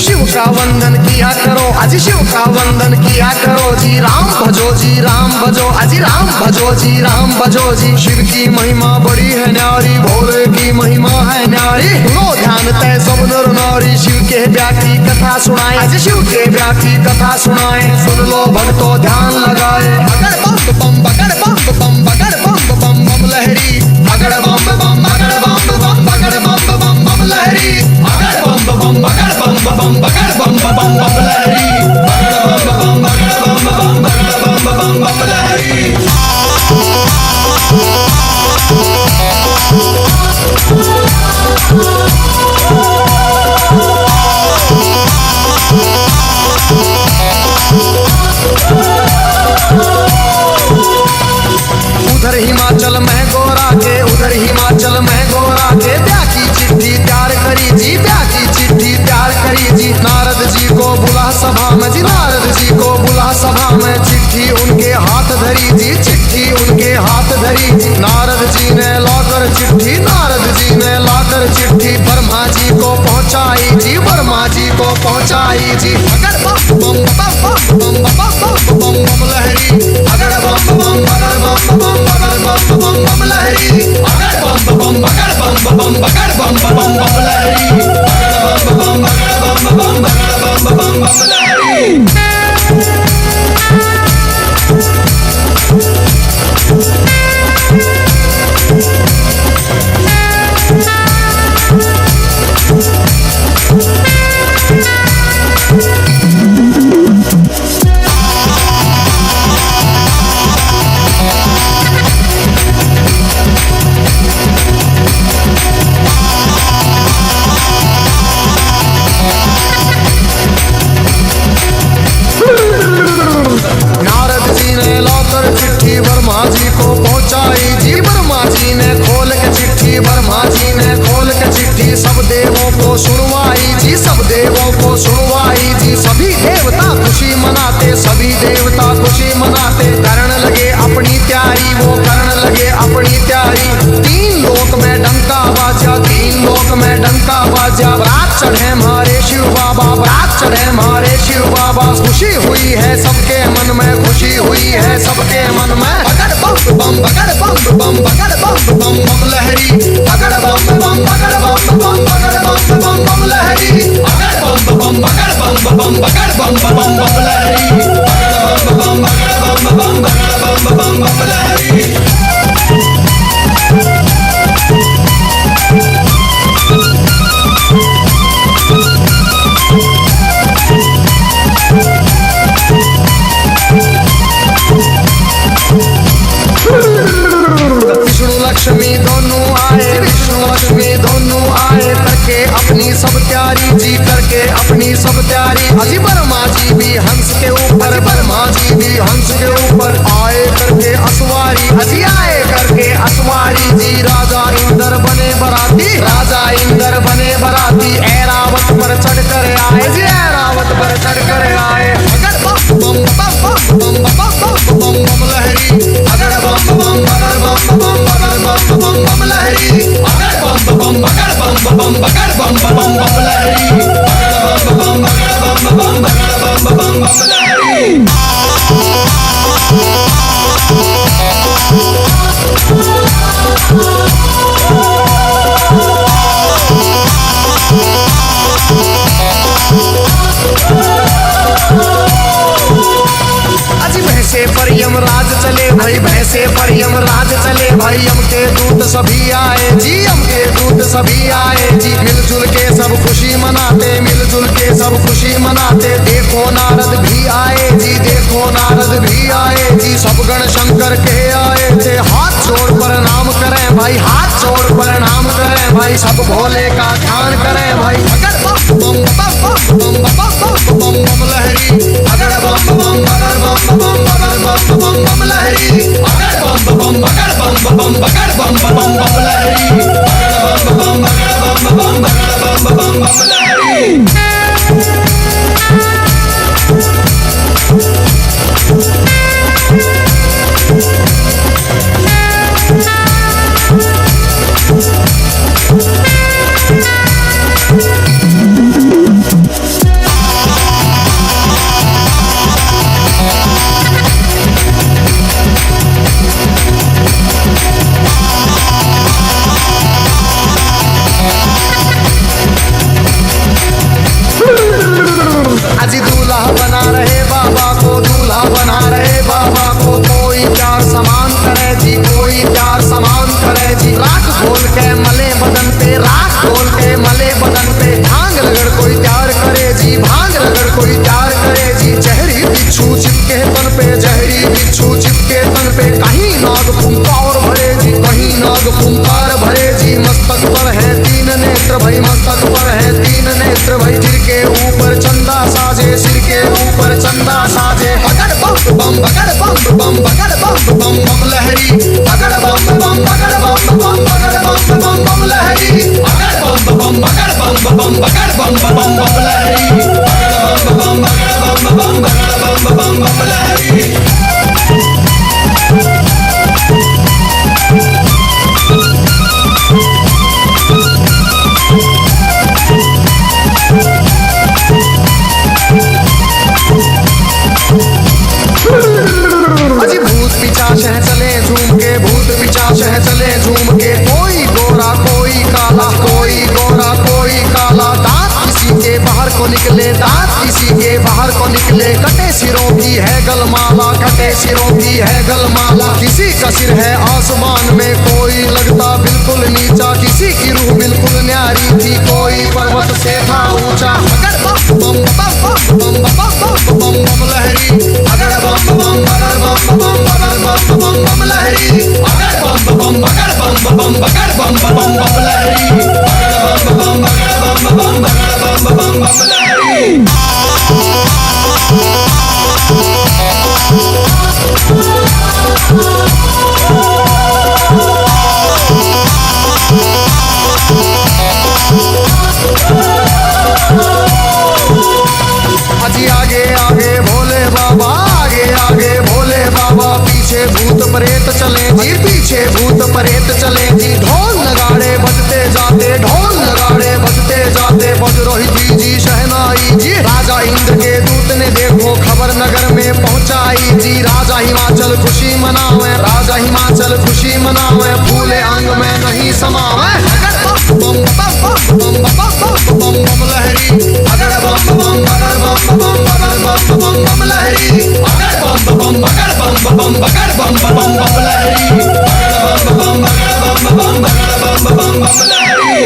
शिव का वंदन किया करो, आज शिव का वंदन किया करो जी। राम भजो जी, राम भजो, आज राम भजो जी, राम भजो जी। शिव की महिमा बड़ी है न्यारी, भोले की महिमा है न्यारी। लो ध्यान तय सब नर नारी, शिव के ब्याह की कथा सुनाए, आज शिव के ब्याह की कथा सुनाए। सुन लो भक्तों ध्यान लगाए। अगर बम बम बगर बम बम बगर बम बम बम लहरी, अगर बम बम बगर बम बम बगर बम बम बम लहरी, अगर बम बम बगर बम बम बगर बम बम बम लहरी, अगर बम बम बगर बम बम बगर बम बम लहरी। उधर हिमाचल में गोरा के, उधर हिमाचल में गोरा के ब्याह की चिट्ठी तैयार करी जी, ब्याह की चिट्ठी तैयार करी जी। नारद जी को बुला सभा में जी, नारद जी को बुला सभा में। चिट्ठी उनके हाथ धरी जी, चिट्ठी उनके हाथ धरी। नारद जी ने लाकर चिट्ठी, नारद जी ने लाकर चिट्ठी ब्रह्मा जी को पहुंचाई जी, ब्रह्मा जी को पहुंचाई जी। अगर बम बम बम बम बम बम बम लहरी, अगर बम बम बगर बम बम बगर बम बम बम लहरी, अगर बम बम बगर बम बम बगर बम बम बम लहरी, अगर बम बम बगर बम बम बगर बम बम बम लहरी। ब्रह्मा जी को पहुंचाई जी, ब्रह्मा जी ने खोल के चिट्ठी, ब्रह्मा जी ने खोल के चिट्ठी सब देवों को सुनवाई जी, सब देवों को सुनवाई जी। सभी देवता खुशी मनाते, सभी देवता खुशी मनाते। करने लगे अपनी तैयारी, वो करने लगे अपनी तैयारी। तीन लोक में डंका बाजा, तीन लोक में डंका बाजा। रात चढ़े हमारे शिव बाबा, रात चढ़े हमारे शिव बाबा। खुशी हुई है सबके मन में, खुशी हुई है सबके मन में। अगर बम बम बगर बम बम बगर बम बम बम लहरी, अगर बम बम बगर बम बम बगर बम बम बम लहरी, अगर बम बम बगर बम बम बगर बम बम बम लहरी, अगर बम बम बगर बम बम बगर बम बम बम लहरी। विष्णु लक्ष्मी दोनों आए, विष्णु लक्ष्मी दोनों आए। करके अपनी सब तैयारी जी, करके अपनी सब तैयारी। अजी ब्रह्मा जी भी हंस के ऊपर, ब्रह्मा जी भी हंस के ऊपर आए करके असवारी, अजी आए करके असवारी जी। राजा इंद्र बने बराती, राजा इंद्र बने बराती। ऐरावत पर चढ़ कर आए जी, ऐरावत पर चढ़ कर आए। अगर बम बम बम बम बम बम बम लहरी, अगर बम बम बगर बम बम बगर बम बम बम लहरी, अगर बम बम बगर बम बम बगर बम बम बम लहरी, अगर बम बम बगर बम बम बगर बम बम बम लहरी। भैंसे पर यमराज चले भाई, भैंसे पर यमराज चले भाई। यम के दूत सभी आए जी, यम के दूत सभी आए जी। मिलजुल के सब खुशी मनाते, मिलजुल के सब खुशी मनाते। देखो नारद भी आए जी, देखो नारद भी आए जी। सब गण शंकर के आए थे, हाथ जोड़ प्रणाम करें भाई, हाथ जोड़ प्रणाम करें भाई। सब भोले का ध्यान करें भाई। अगर बम बम बम बम बम बम बम लहरी, अगर बम बम बगर बम बम बगर बम बम बम लहरी, अगर बम बम बगर बम बम बगर बम बम बम लहरी, अगर बम बम बगर बम बम बगर बम बम बम लहरी। We'll be right back. भाई मस्तक पर है तीन नेत्र भाई, सिर के ऊपर चंदा साजे, सिर के ऊपर चंदा साजे। बगड़ बम बम बगड़ बम बम बगड़ बम बम बम लहरी, बगड़ बम बम बगड़ बम बम बगड़ बम बम बम लहरी, बगड़ बम बम बगड़ बम बम बगड़ बम बम बम लहरी, बगड़ बम बगड़ बम बम बगड़ बम बम लहरी। अजी भूत पिशाच है चले झूम के, भूत पिशाच है चले झूम के, कोई गोरा कोई काला, कोई गोरा कोई काला, दांत किसी के बाहर को निकले, दांत किसी के बाहर को निकले, कटे सिरों की है गलमाला, कटे सिरों की है गलमाला, किसी का सिर है आसमान में, कोई लगता बिल्कुल नीचा, किसी की रूह बिल्कुल न्यारी थी, कोई पर्वत से था ऊंचा। बगड़ बम बम बम बम बम बम बम लहरी, बगड़ बम बम बगड़ बम बम बगड़ बम बम बम लहरी, बगड़ बम बम बगड़ बम बम बगड़ बम बम बम लहरी, बगड़ बम बम बगड़ बम बम बगड़ बम बम बम लहरी। अजी आगे आगे भोले बाबा, आगे आगे भोले बाबा, पीछे भूत प्रेत चले जी, पीछे भूत प्रेत चले जी, ढोल नगाड़े बजते जाते, ढोल नगाड़े बजते जाते, बज रही जी शहनाई जी। राजा इंद्र के दूत ने देखो खबर नगर में पहुंचाई जी, राजा हिमाचल खुशी मनावे, राजा हिमाचल खुशी मनावे, फूले अंग में नहीं समावे। बम बम बम बम बम बम बम लहरी, अगड़ बम बम बगड़ बम बम बगड़ बम बम बम लहरी, अगड़ बम बम बगड़ बम बम बगड़ बम बम बम लहरी, अगड़ बम बम बगड़ बम बम बगड़ बम बम बम लहरी।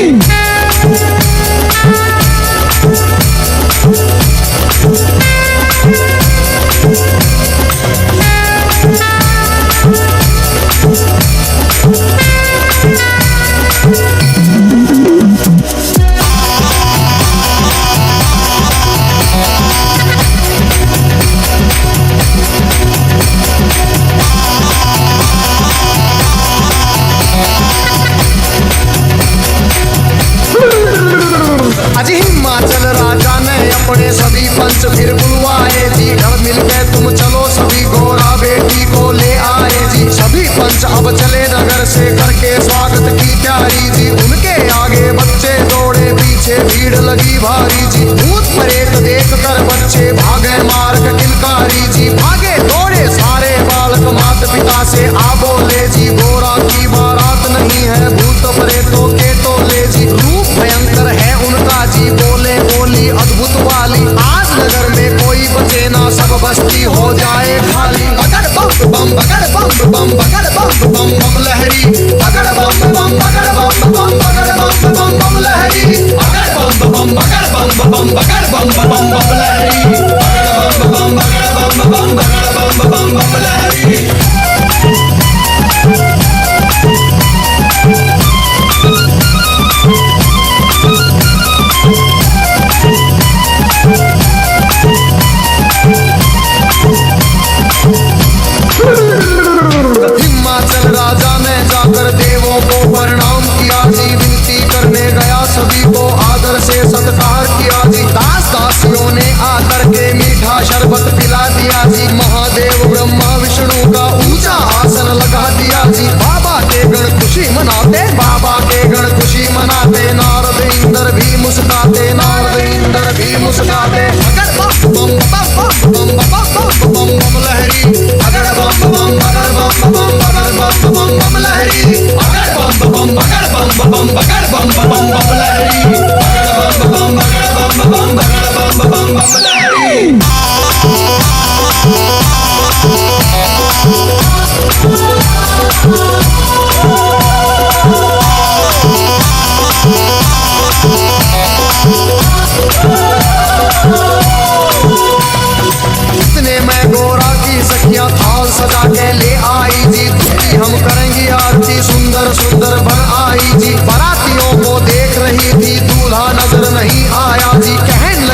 अजी हिमाचल राजा ने अपने सभी पंच फिर बुलवाए जी, घर मिल के तुम चलो सभी गोरा बेटी को ले आए जी, सभी पंच अब चले नगर से करके स्वागत की तैयारी जी, उनके आगे बच्चे दौड़े पीछे भीड़ लगी भारी जी, भूत प्रेत देख कर बच्चे भागे मार्ग किलकारी जी, भागे दौड़े सारे बालक माता पिता से आ बोले जी, गोरा की बारात नहीं है भूत प्रेतों के टोले जी, रूप भयंकर है उनका जी, बोले बोली अद्भुत वाली, आज नगर में कोई बचे ना सब बस्ती हो जाए खाली। बगड़ बम बम बगड़ बम बम बगड़ बम बम बम लहरी, बगड़ बम बम बगड़ बम बम बगड़ बम बम बम लहरी, बगड़ बम बम बगड़ बम बम बगड़ बम बम बम लहरी, बगड़ बम बम बगड़ बम बम बगड़ बम बम लहरी। हिमाचल राजा ने जाकर देवों को प्रणाम किया जी, विनती करने गया सभी को आदर से सत्कार किया जी, दास दासियों ने आकर के मीठा शरबत पिला दिया जी, महादेव ब्रह्मा विष्णु का ऊंचा आसन लगा दिया जी, बाबा के गण खुशी मनाते, बाबा के गण खुशी मनाते, नारद इंद्र भी मुस्कुराते, नारद इंद्र भी मुस्कुराते। अगर बम बम बम बम बम बम बम लहरी, अगर बम बम बगड़ बम बम बगड़ बम बम लहरी, अगर बम बम बगड़ बम बम बगड़ बम बम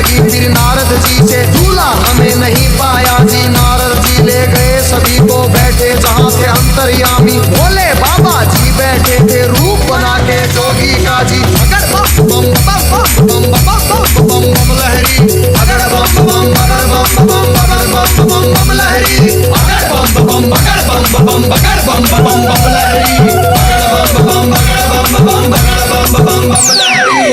लगी फिर नारद जी से, दूल्हा हमें नहीं पाया जी। नारद जी ले गए सभी को, बैठे जहाँ थे अंतर्यामी। भोले बाबा जी बैठे थे रूप बना के जोगी का जी। अगर बम बम बम बम बम बम बम बम लहरी, अगर बम बम अगर बम बम अगर बम बम बम लहरी, अगर बम बम अगर बम बम अगर बम बम बम लहरी, अगर बम बम अगर बम बम अगर बम बम बम लहरी।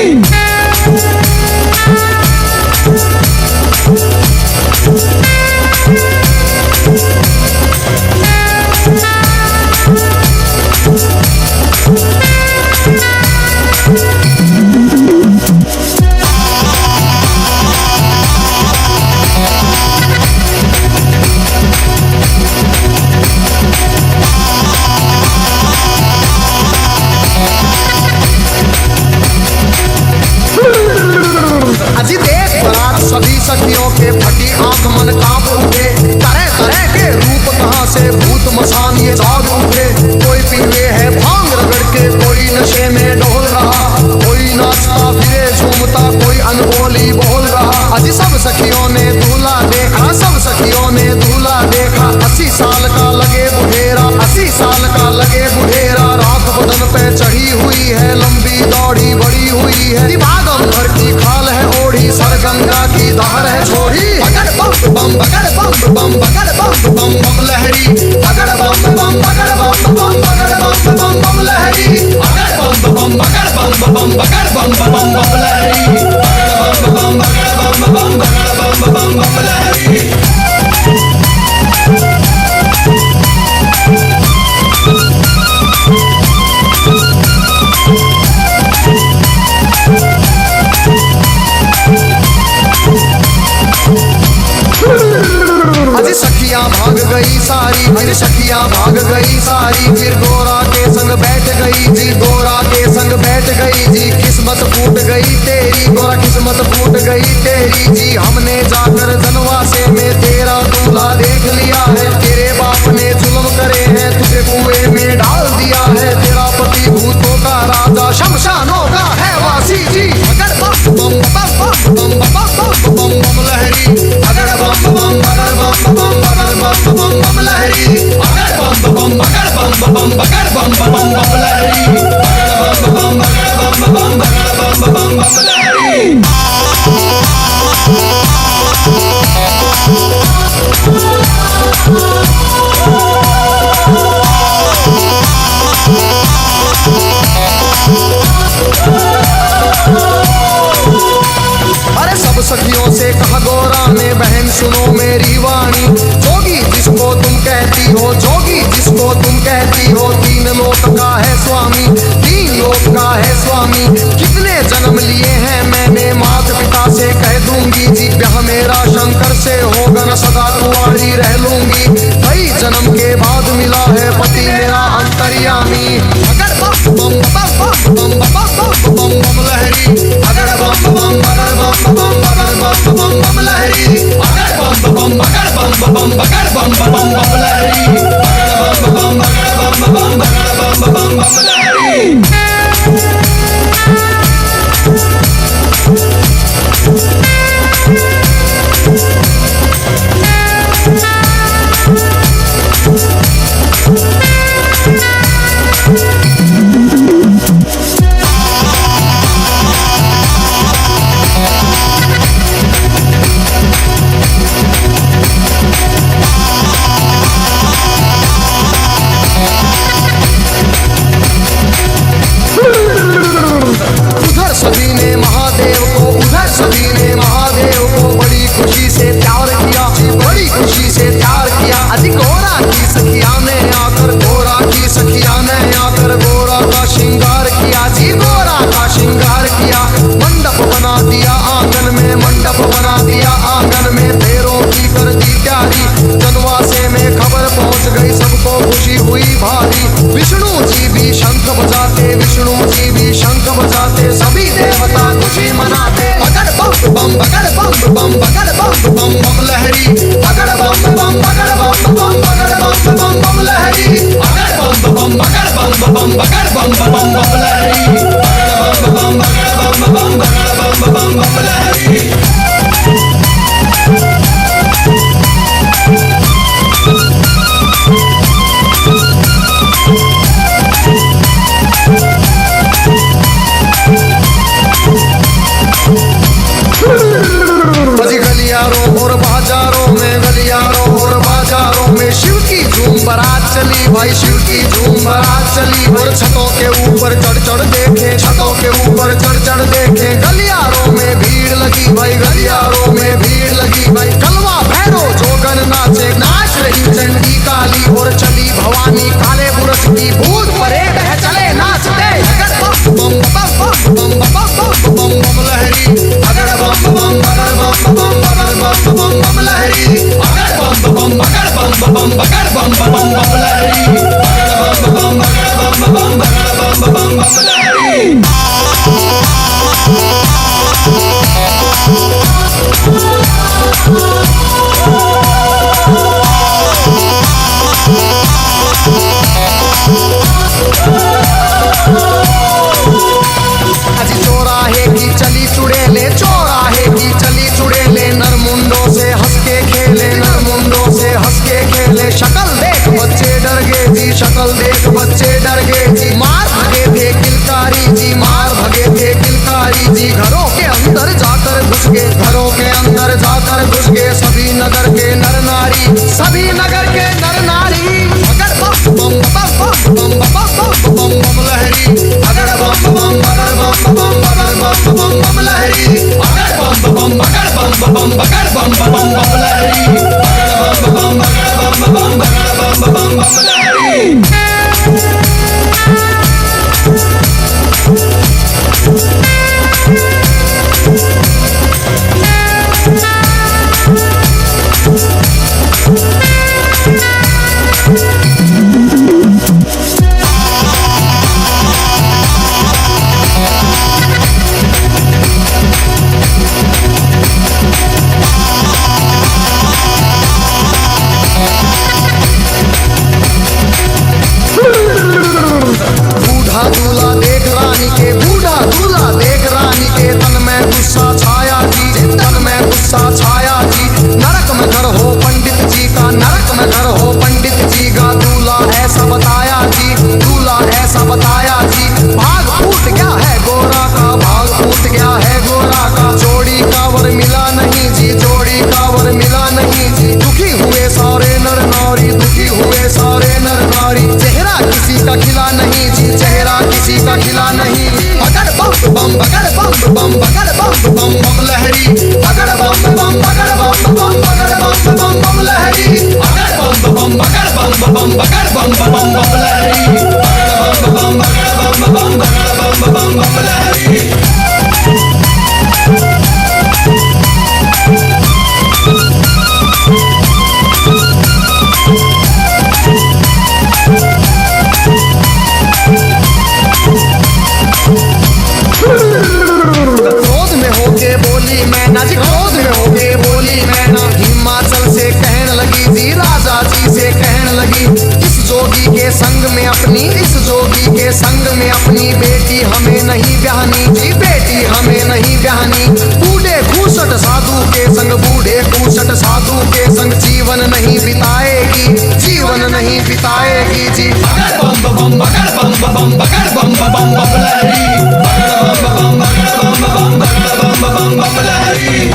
अजी देख बारात सभी सखियों के, फटी आंख मन कांप उठे। तरह तरह के रूप कहाँ से भूत मसान ये जाग उठे। कोई पीवे है भांग रगड़ के, कोई नशे में डोल रहा, कोई नाचता फिरे झूमता, कोई अनबोली बोल रहा। अजी सब सखियों ने दूल्हा देखा, सब सखियों ने दूल्हा देखा। 80 साल का लगे बुढ़ेरा, 80 साल का लगे बुढ़ेरा। राख बदन पे चढ़ी हुई है, लंबी दाढ़ी बड़ी हुई है। दिमागंबर की खाल है ओढ़ी, सर गंगा की धार है छोड़ी। अगर बम बम अगर बम बम अगर बम बम बम लहरी, अगर बम बम अगर बम बम अगर बम बम बम लहरी, अगर बम बम अगर बम बम अगर बम बम बम लहरी, अगर बम बम अगर बम बम अगर बम बम बम लहरी। अजी सखियां भाग गई सारी, फिर सखियां भाग गई सारी। फिर गोरा के संग बैठ गई जी, गोरा के संग बैठ गई जी। किस्मत फूट गई तेरी गोरा, किस्मत फूट गई तेरी जी। हमने जाकर जनवासे में तेरा दूल्हा देख लिया है। तेरे बाप ने जुल्म करे हैं, तुझे कुएं में डाल दिया है। तेरा पति भूतों का राजा, शमशानों का है वासी जी। अगर बम बम बम बम बम बम बम लहरी, अगर बम बम अगर बम बम अगर बम बम बम लहरी, अगर बम बम अगर बम बम अगर बम बम बम लहरी, अगर बम बम अगर बम बम अगर बम बम बम लहरी। अरे सब सखियों से कहा गोरा ने, बहन सुनो मेरी वाणी। जोगी जिसको तुम कहती हो, जोगी जिसको तुम कहती हो, 3 लोक का है स्वामी, 3 लोक का है स्वामी। कितने जन्म लिए हैं मैंने, माता पिता से कह दूंगी जी। ब्याह मेरा शंकर से होगा न, सदा कुंवारी रह लूंगी। कई जन्म के बाद मिला है पति मेरा अंतर्यामी। अगर बम बम बम बम बम बम बम लहरी, अगर बम बम अगर बम बम अगर बम बम बम लहरी, अगर बम बम अगर बम बम अगर बम बम बम लहरी, अगर बम बम अगर बम बम अगर बम बम बम लहरी। लहरी। चली और छतों के ऊपर चढ़ चढ़ देखे, छतों के ऊपर चढ़ चढ़ देखे। गलियारों में भीड़ लगी भाई, गलियारों में भीड़ लगी भाई। कलवा भैरो जोगन नाचे, नाच रही चंडी काली और चली भवानी। काले बुरस की भूत परेड है, चले नाचते बम बम बम बम बम बम बम लहरी। अगर बम बम बगर बम बम बगर बम बम बम लहरी। अगर बम बम बगर बम बम बगर बम बम बम लहरी। अगर बम बम बगर बम बम बगर बम बम बम लहरी। चौराहे की चली चुड़ैले, चौराहे की चली चुड़ैले। नरमुंडों से हंस के खेले, नरमुंडों से हंस के खेले। शक्ल देख बच्चे डर गए जी, शक्ल देख बच्चे डर गए जी। मार भगे थे किलकारी जी, मार भगे थे किलकारी जी। घरों के अंदर जाकर घुस गए, घरों के अंदर जाकर घुस गए। सभी नगर के नर नारी, सभी नगर के नर नारी। अगर बम बम बम बम बम बम बम लहरी। अगर बम बम बगर बम बम बगर बम बम बम लहरी। अगर बम बम बगर बम बम बगर बम बम बम लहरी। अगर बम बम बगर बम बम बगर बम बम बम लहरी। बूढ़ा दूल्हा देख रानी के, बूढ़ा दूल्हा देख रानी के। तन में गुस्सा छाया जी, तन में गुस्सा छाया जी। नरक में घर हो पंडित जी का, नरक में घर हो पंडित जी का। दूल्हा ऐसा बताया जी, दूल्हा ऐसा बताया जी। भाग फूट गया है गोरा का, भाग फूट गया है गोरा का। जोड़ी का वर मिला नहीं जी, जोड़ी का वर मिला नहीं जी। दुखी हुए सारे नर नारी, दुखी हुए सारे नर नारी। चेहरा किसी का खिला नहीं जी, चेहरा किसी का खिला नहीं। बगर बम बम बगर बम बम बगर बम बम बम लहरी। अगर बम बम बगर बम बम बगर बम बम बम लहरी। अगर बम बम बगर बम बम बगर बम बम बम लहरी। अगर बम बम बगर बम बम बगर बम बम बम लहरी। क्रोध में होके बोली मैना जी, क्रोध में होके बोली मैना। हिमाचल से कहने लगी जी, राजा जी से कहने लगी। इस जोगी के संग में अपनी, इस जोगी के संग में अपनी बेटी हमें नहीं ब्याहनी जी, बेटी हमें नहीं ब्याहनी। बूढ़े खूसट साधु के संग, बूढ़े खूसट साधु के संग जीवन नहीं बिताएगी, जीवन नहीं बिताएगी जी। अगर बम बम बगर बम बम बगर बम बम बम लहरी। अगर बम बम बगर बम बम बगर बम बम बम लहरी।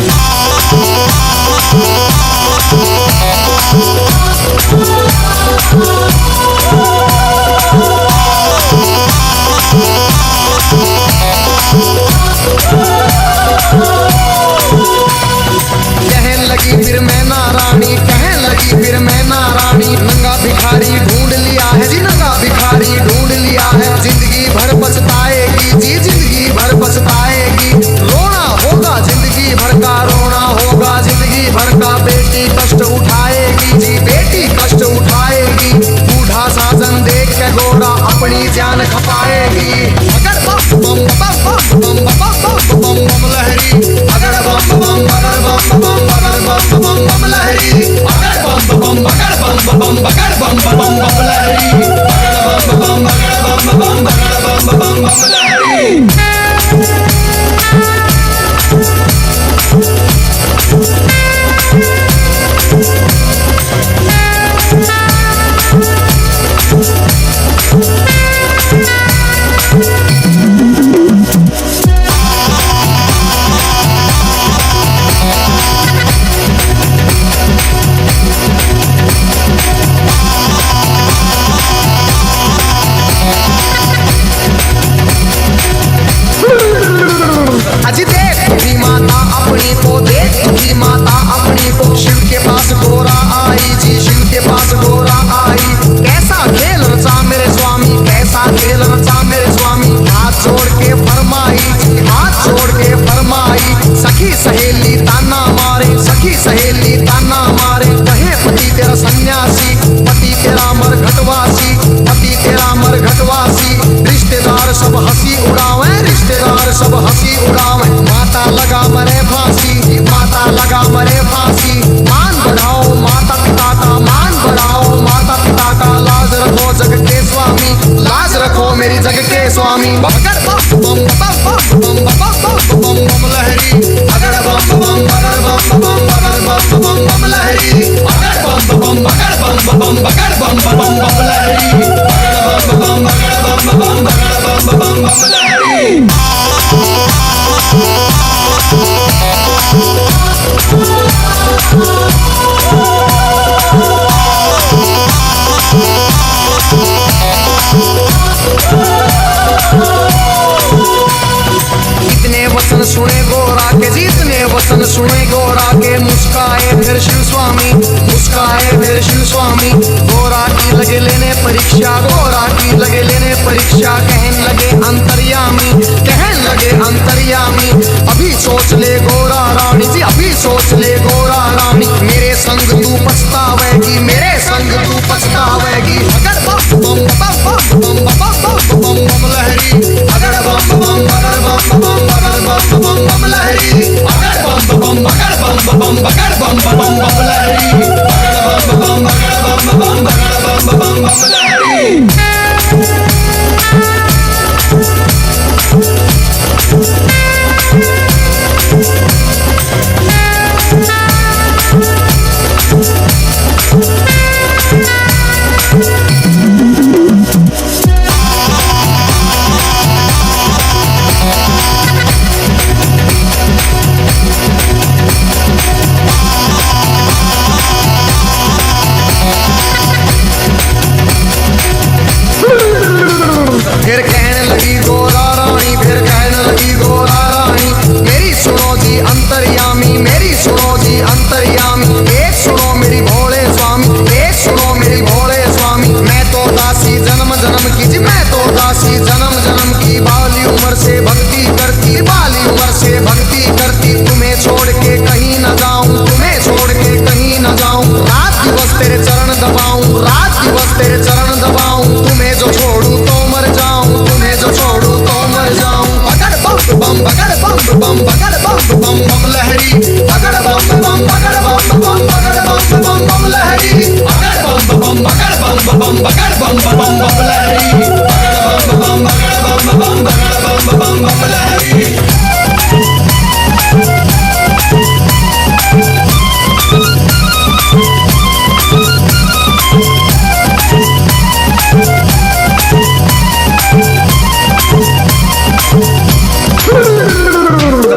कहने लगी फिर मैं नारानी, कहने लगी फिर मैं नारानी। नंगा भिखारी ढूंढ लिया है जी, नंगा भिखारी ढूंढ लिया है। जिंदगी भर पछताएगी जी, उड़ावे, रिश्तेदार सब हंसी उड़ावे। माता लगा मरे फांसी, माता लगा मरे फांसी। मान बढ़ाओ माता पिता का, मान बढ़ाओ माता पिता का। लाज रखो जग के स्वामी, लाज रखो मेरी जग के स्वामी। बगड़ बम बम बम बम बम बम बम बम लहरी, बगड़ बम बम बगड़ बम बम बगड़ बम बम बम लहरी, बगड़ बम बम बगड़ बम बम बगड़ बम बम बम लहरी, बगड़ बम बम बगड़ बम बम बगड़ बम बम बम लहरी। इतने वचन सुने गोरा के जी, इतने वचन सुने गोरा के। मुस्काए फिर शिव स्वामी, मुस्काए फिर शिव स्वामी। गोरा की लगे लेने परीक्षा, गोरा की लगे लेने परीक्षा। कहन लगे अंतर्यामी, कहन लगे अंतर्यामी। अभी सोच ले गोरा रानी जी, अभी सोच ले गोरा रानी। मेरे संग तू पछतावेगी, मेरे संग तू पछतावेगी। अगर बम बम बम बम बम बम बम बम लहरी, अगर बम बम बगर बम बम बगर बम बम बम लहरी, अगर बम बम बगर बम बम बगर बम बम बम लहरी, अगर बम बम बगर बम बम बगर बम बम बम लहरी। फिर कहने लगी गोरा रानी, फिर कहने लगी गोरा रानी। मेरी सुनो जी अंतर्यामी, मेरी सुनो जी अंतर्यामी। एक सुनो मेरी भोले स्वामी, एक सुनो मेरी भोले स्वामी। मैं तो दासी जन्म जन्म की जी, मैं तो दासी जन्म जन्म की। बाली उम्र से भक्ति करती, बाली उम्र से भक्ति करती। तुम्हें छोड़ के कहीं न जाऊं, तुम्हें छोड़ के कहीं न जाऊं। रात दिवस तेरे चरण दबाऊं, रात दिवस तेरे चरण दबाऊं। तुम्हें जो छोड़ू तो मर जाऊं, तुम्हें जो छोड़ू तो मर जाऊं। बगड़ बम बम बगड़ बम बम बगड़ बम बम बम लहरी, बगड़ बम बम बगड़ बम बम बगड़ बम बम बम लहरी, बगड़ बम बम बगड़ बम बम बगड़ बम बम बम लहरी, बगड़ बम बम बगड़ बम बम बगड़ बम बम बम लहरी।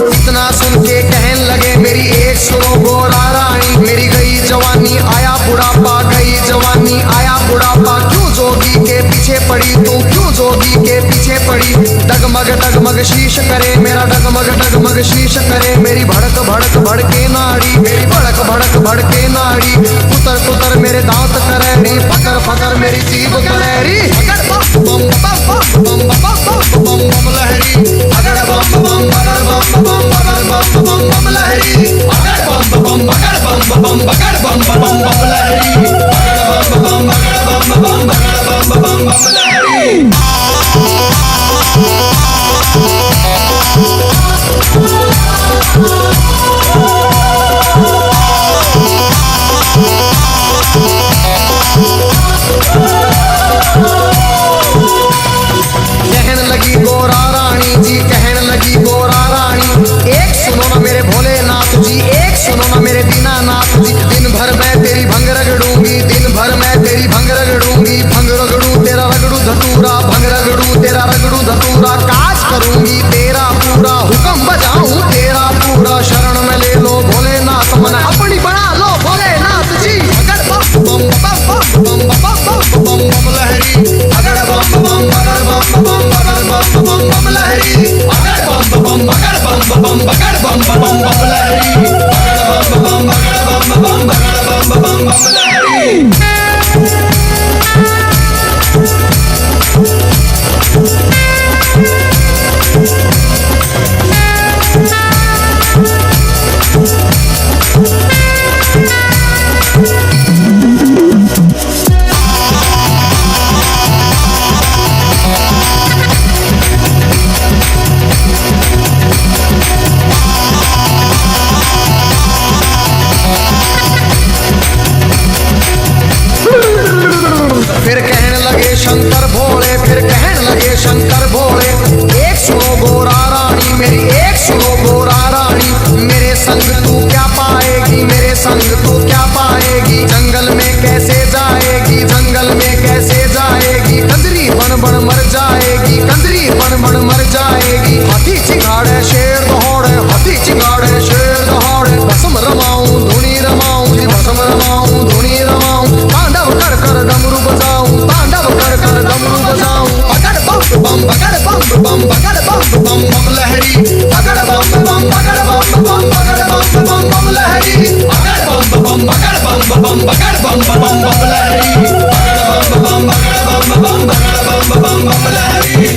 इतना सुन के कहन लगे मेरी एक सुनो गोरा रानी। मेरी गई जवानी आया बुढ़ापा, गई जवानी आया बुढ़ापा। क्यों जोगी के पीछे पड़ी तू, क्यों जोगी के पीछे पड़ी। डगमग शीश करे मेरा, डगमग शीश करे। मेरी भड़क भड़क भड़के नाड़ी, मेरी भड़क भड़क भड़के नाड़ी। कुतर कुतर मेरे दांत करे री, फकर फकर मेरी जीभ करे री। बम बम बम बम बम बम बम लहरी, अगर बम बम बगर बम बम बगर बम बम बम लहरी, अगर बम बम बगर बम बम बगर बम बम बम लहरी, अगर बम बम बगर बम बम बगर बम बम बम लहरी। संग तू क्या पाएगी, मेरे संग तू क्या पाएगी। जंगल में कैसे जाएगी, जंगल में कैसे जाएगी। कंजरी बन बन मर जाएगी, कंजरी बन बन मर जाएगी। हाथी चिंगाड़े शेर दौड़े, हाथी चिंगाड़े शेर दौड़े। भस्म रमाऊं धुनी रमाऊं जी, भस्म रमाऊं धुनी रमाऊं। तांडव कर कर डमरू बजाऊं, तांडव कर कर डमरू बजाऊं। बगड़ बम बम बगड़ बम बम बगड़ बम बम बम लहरी। बगड़ बम बम बगड़ बम बम बगड़ बम बम बम लहरी। बगड़ बम बम बगड़ बम बम बगड़ बम बम बम लहरी। बगड़ बम बगड़ बम बगड़ बम बम लहरी।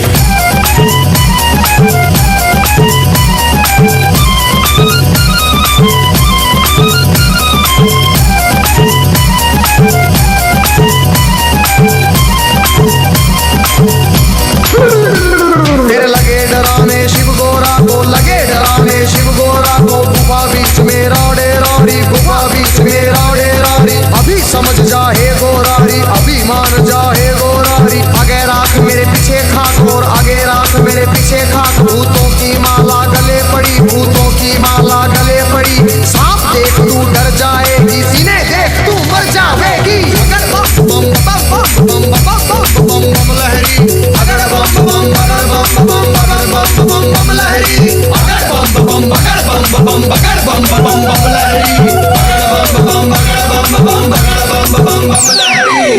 फिर लगे डराने शिव गोरा को, लगे डराने शिव गोरा को। गुफा बीच में राड़े राड़ी, गुफा बीच में राड़े राड़ी। अभी समझ जा हे गोरारी, अभी मान जा हे गोरारी। आगे राख मेरे पीछे खाक और आगे राख मेरे पीछे खाक। भूतों की माला गले पड़ी, भूतों की माला गले पड़ी। सांप देख तू डर जाएगी, सीने देख तू मर जाएगी। अगर बम बम बम बम बम बम बम लहरी। अगर बम बम बगर बम बम बगर बम बम बम लहरी। अगर बम बम बगर बम बम बगर बम बम बम लहरी। अगर बम बम बगर बम बम बगर बम बम बम लहरी।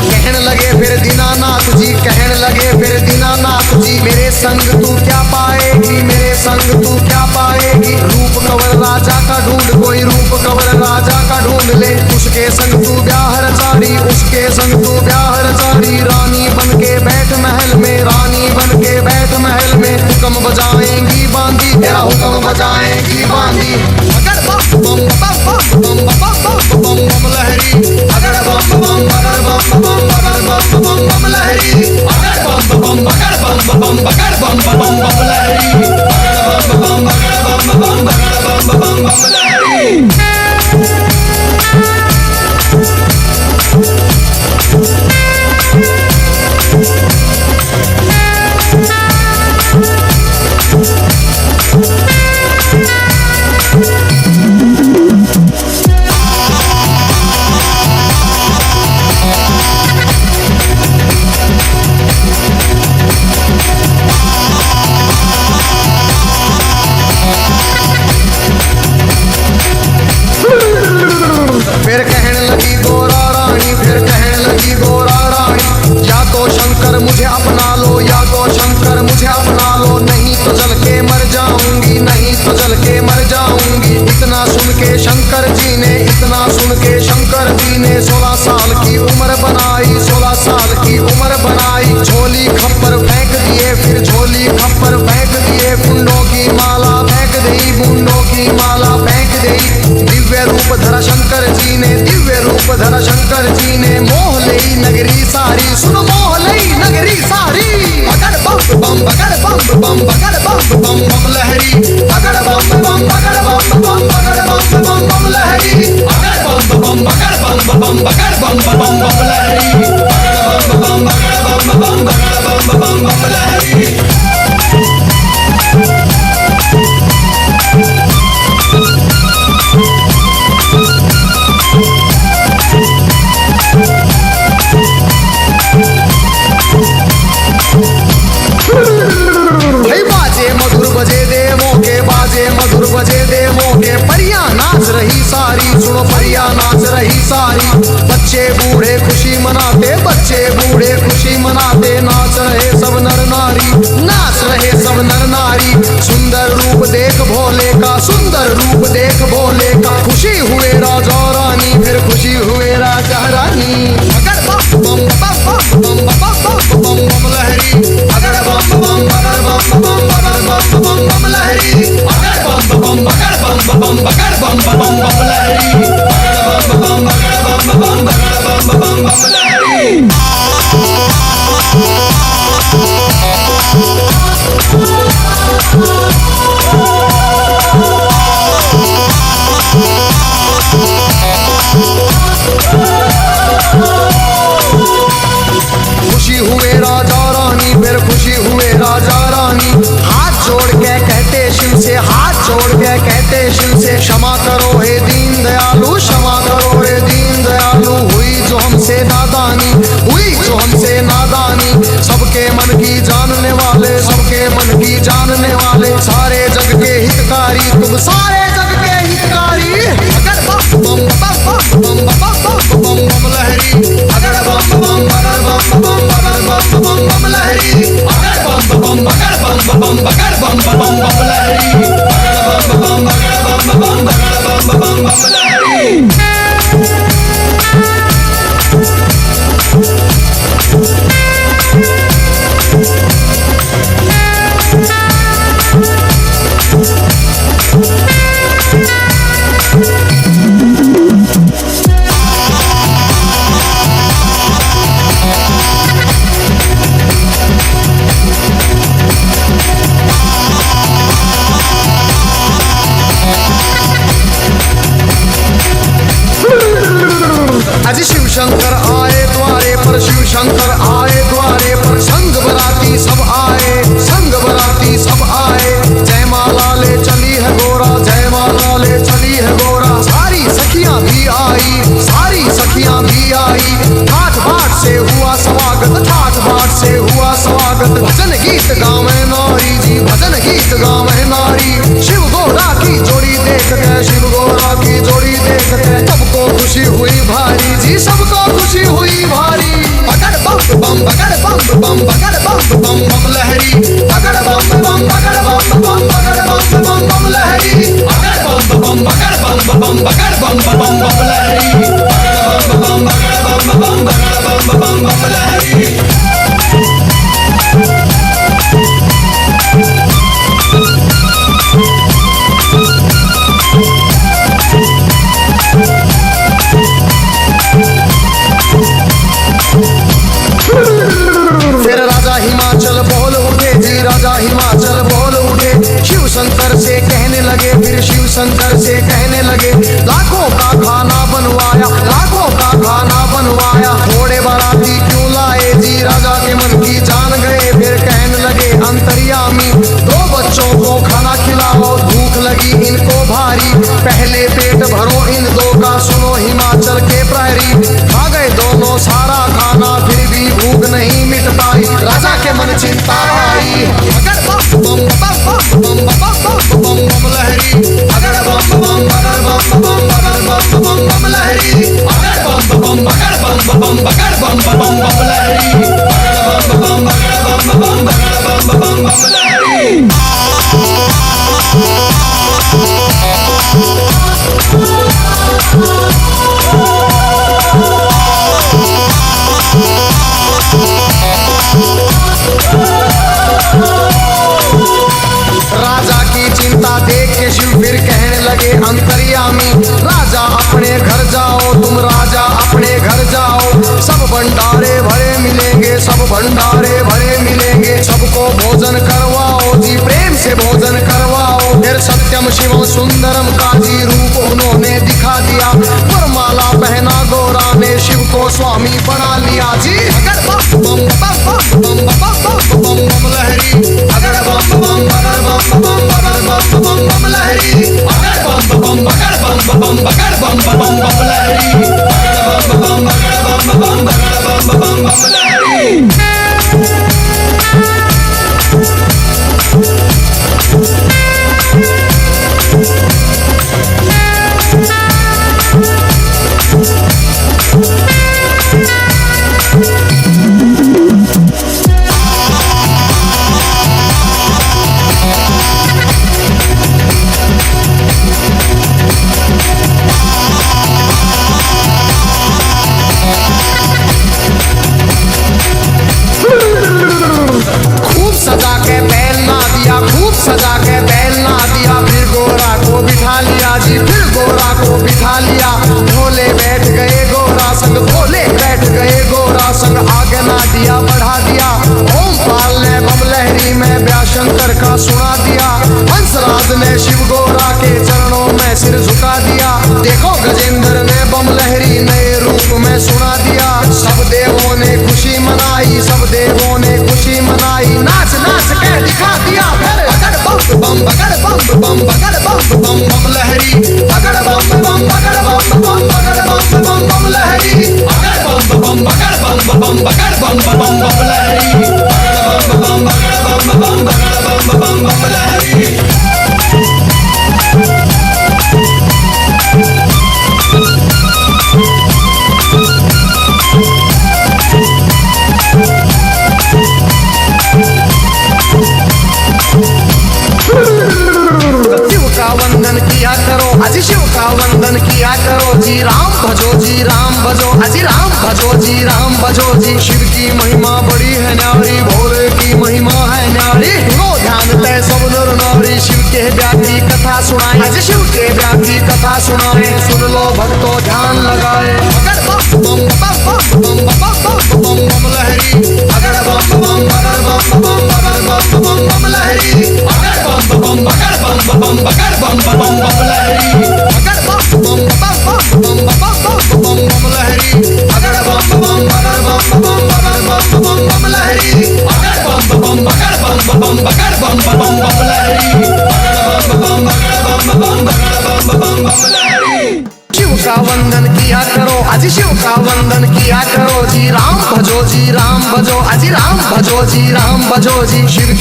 कहने लगे फिर दीनानाथ जी, कहने लगे फिर दीनानाथ जी। मेरे संग तू क्या पाएगी, मेरे संग तू क्या पाएगी। रूप कंवर राजा का ढूंढ, कोई रूप कंवर राजा का ढूंढ ले। उसके संग तू ब्याह रचारी, उसके संग तू ब्याह रचारी। रानी बन के बैठ महल में, रानी बन के बैठ महल में। हुक्म बजाएंगी बांधी, तेरा हुक्म बजाएंगी बांधी। अगर बम बम बम बम बम बम बम लहरी। अगर बम बम बगर बम बम बगर बम बम बम लहरी। अगर बम बम बगर बम बम बगर बम बम बम लहरी। अगर बम बम बगर बम बम बगर बम बम बम लहरी। फिर कहने लगी गोरा रानी, फिर कहने लगी गोरा रानी। या तो शंकर मुझे अपना लो, या तो शंकर मुझे अपना लो। नहीं तो जल के मर जाऊंगी, नहीं तो जल के मर जाऊंगी। इतना सुन के शंकर जी ने, इतना सुन के शंकर जी ने 16 साल की उम्र बनाई, 16 साल की उम्र बनाई। झोली खप्पर फेंक दिए, फिर झोली खप्पर फेंक दिए। बुंडों की माला फेंक दी, बुंडों की माला फेंक दी। दिव्य रूप धरा शंकर जी ने, दिव्य रूप धरा शंकर जी ने। मोह लई नगरी सारी, सुनो मोह लई नगरी सारी। बगड़ बम बम बगड़ बम बम बगड़ बम बम बम लहरी। बगड़ बम बम बगड़ बम बम बगड़ बम बम बम लहरी। बगड़ बम बम बगड़ बम बम बगड़ बम बम बम लहरी। बगड़ बम बगड़ बम बगड़ बम बम लहरी। बाजे मधुर बजे देवों के, बाजे मधुर बजे देवों के। परियां नाच रही सारी, सुनो परियां नाच रही सारी। बच्चे बूढ़े खुशी मनाते, बच्चे बूढ़े खुशी मनाते। नाच रहे सब नर नारी, नाच रहे सब नर नारी। सुंदर रूप देख भोले का, सुंदर रूप देख भोले का। खुशी हुए राजा रानी, फिर खुशी हुए राजा रानी। अगर बम बम बम बम बम बम बम लहरी। अगर बम बम बगर बम बम बगर बम बम बम लहरी। अगर बम बम बगर बम बम बगर बम बम बम लहरी। अगर बम बम बगर बम बम बगर बम बम लहरी। जोड़ के कहते शिव से, हाथ जोड़ के कहते शिव से, क्षमा करो हे दीन दयालु, क्षमा करो हे दीन दयालु। हुई जो हमसे नादानी, हुई जो हमसे नादानी, सबके मन की जानने वाले, सबके मन की जानने वाले, सारे जग के हितकारी तुम, सारे जग के हितकारी। अगर बम बम बम बम बम बम बम बम लहरी, अगर बम बम अगर बम बम अगर बम बम बम लहरी, अगर बम बम अगर बम बम अगर बम बम बम लहरी, अगर बम बम अगर बम बम अगर बम बम बम लहरी। अज शिव शंकर आए द्वारे पर, शिव शंकर आए द्वारे पर, संग बराती सब आए, संग बराती सब आए। जय माला ले चली है गोरा, जय माला ले चली है गोरा। सारी सखियां भी आई, सारी सखियां भी आई। ठाठ बाट से हुआ स्वागत, ठाठ बाट से हुआ स्वागत। भजन गीत गावे नारी जी, भजन गीत गावे नारी। शिव गोरा की जोड़ी देख के, शिव गोरा की जोड़ी देख के, सबको खुशी हुई भारी जी, सबको खुशी हुई भारी। अगर बम बम अगर बम बम अगर बम बम बम लहरी, अगर बम बम अगर बम बम अगर बम बम बम लहरी, अगर बम बम अगर बम बम अगर बम बम बम लहरी, अगर बम बम अगर बम बम अगर बम बम बम लहरी। फिर राजा हिमाचल बोल उठे जी, राजा हिमाचल बोल उठे। शिव शंकर से कहने लगे, फिर शिव शंकर से कहने लगे, लाखों का खाना बनवाया, लाखों का खाना बनवाया। थोड़े बाराती क्यों लाए जी, राजा के मन की जान गए। फिर कहने लगे अंतर्यामी, दो बच्चों को खाना खिलाओ, भूख लगी इनको भारी। पहले पेट भरो इन दो का, सुनो हिमाचल के प्रहरी। खा गए दोनों सारा खाना, फिर भी भूख नहीं मिट पाई। राजा के मन चिंता आई, अगर बम बम बम बम बम बम बम लहरी, अगर बम बम अगर बम बम अगर बम बम बम लहरी, अगर बम बम अगर बम बम अगर बम बम बम लहरी, अगर बम बम अगर बम बम अगर बम बम बम लहरी। राजा की चिंता देख के शिव फिर कहने लगे अंतर्यामी, राजा अपने घर जाओ, तुम राजा अपने घर जाओ। सब भंडारे भरे मिलेंगे, सब भंडारे भरे मिलेंगे। सबको भोजन करवाओ जी, प्रेम से भोजन करवाओ। फिर सत्यम शिवम सुंदरम का जी रूप उन्होंने दिखा दिया। वरमाला पहना गोरा ने, शिव को स्वामी बना लिया जी। अगर बम बम बम बम बम बम बम लहरी, अगर बम बम अगर बम बम अगर बम बम बम लहरी, अगर बम बम अगर बम बम अगर बम बम बम लहरी, अगर बम बम अगर बम बम अगर बम बम बम लहरी। सुना दिया। हंसराज ने शिव गोरा के चरणों में सिर झुका दिया। देखो गजेंद्र ने बम लहरी नए रूप में सुना दिया। सब देवों ने खुशी मनाई, सब देवों ने खुशी मनाई। नाच नाच के दिखा दिया फिर अजी शिव का वंदन किया करो जी, राम भजो जी राम भजो, अजी राम भजो जी राम भजो जी। शिव की महिमा बड़ी है न्यारी, भोले की महिमा है न्यारी, सुनो ध्यान तय सब नर नारी। शिव के व्यापी कथा सुनाए, अजी शिव के व्यापी कथा सुनाए, सुन लो भक्तों ध्यान लगाए। अगर बम बम बम बम बम बम बम बम लहरी, अगर बम बम अगर बम बम अगर बम बम बम लहरी, अगर बम बम अगर बम बम अगर बम बम बम लहरी, अगर बम बम बम बम बम बम बम लहरी, अगर बम बम अगर बम बम अगर बम बम बम लहरी, अगर बम बम अगर बम बम अगर बम बम बम लहरी, अगर बम बम अगर बम बम अगर बम बम लहरी। शिव का वंदन किया करो, अजी शिव का वंदन किया करो जी, राम भजो जी राम भजो, अजी राम भजो जी राम भजो जी। शिव